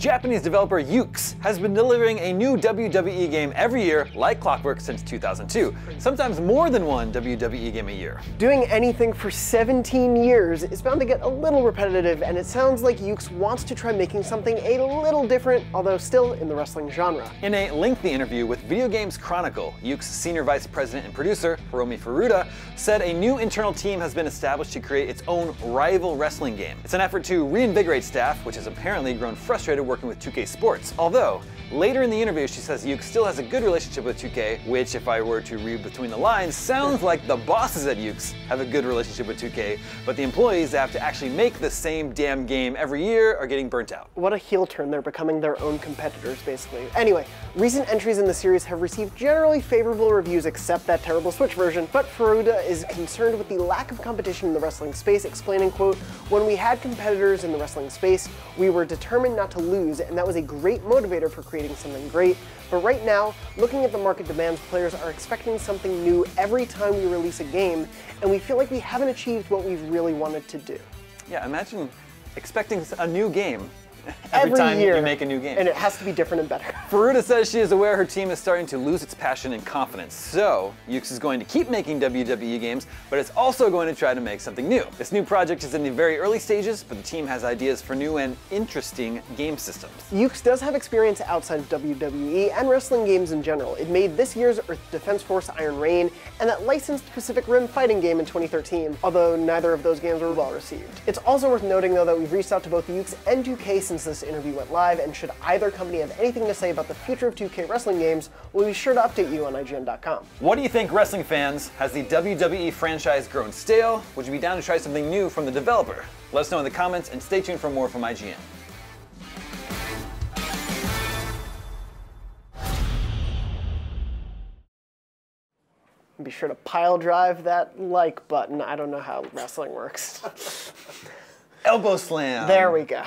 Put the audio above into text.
Japanese developer Yuke has been delivering a new WWE game every year like clockwork since 2002, sometimes more than one WWE game a year. Doing anything for 17 years is bound to get a little repetitive, and it sounds like Yuke wants to try making something a little different, although still in the wrestling genre. In a lengthy interview with Video Games Chronicle, Yuke's senior vice president and producer, Hiromi Furuta, said a new internal team has been established to create its own rival wrestling game. It's an effort to reinvigorate staff, which has apparently grown frustrated working with 2K Sports. Although, later in the interview she says Yuke still has a good relationship with 2K, which, if I were to read between the lines, sounds like the bosses at Yuke have a good relationship with 2K, but the employees that have to actually make the same damn game every year are getting burnt out. What a heel turn, they're becoming their own competitors, basically. Anyway, recent entries in the series have received generally favorable reviews except that terrible Switch version, but Furuta is concerned with the lack of competition in the wrestling space, explaining, quote, "When we had competitors in the wrestling space, we were determined not to lose, and that was a great motivator for creating something great. But right now, looking at the market demands, players are expecting something new every time we release a game, and we feel like we haven't achieved what we've really wanted to do." Yeah, imagine expecting a new game every time year, you make a new game. And it has to be different and better. Furuta says she is aware her team is starting to lose its passion and confidence, so Yuke is going to keep making WWE games, but it's also going to try to make something new. This new project is in the very early stages, but the team has ideas for new and interesting game systems. Yuke does have experience outside of WWE and wrestling games in general. It made this year's Earth Defense Force Iron Reign and that licensed Pacific Rim fighting game in 2013, although neither of those games were well received. It's also worth noting, though, that we've reached out to both Yuke and 2K since this interview went live, and should either company have anything to say about the future of 2K wrestling games, we'll be sure to update you on IGN.com. What do you think, wrestling fans? Has the WWE franchise grown stale? Would you be down to try something new from the developer? Let us know in the comments, and stay tuned for more from IGN. Be sure to pile drive that like button. I don't know how wrestling works. Elbow slam. There we go.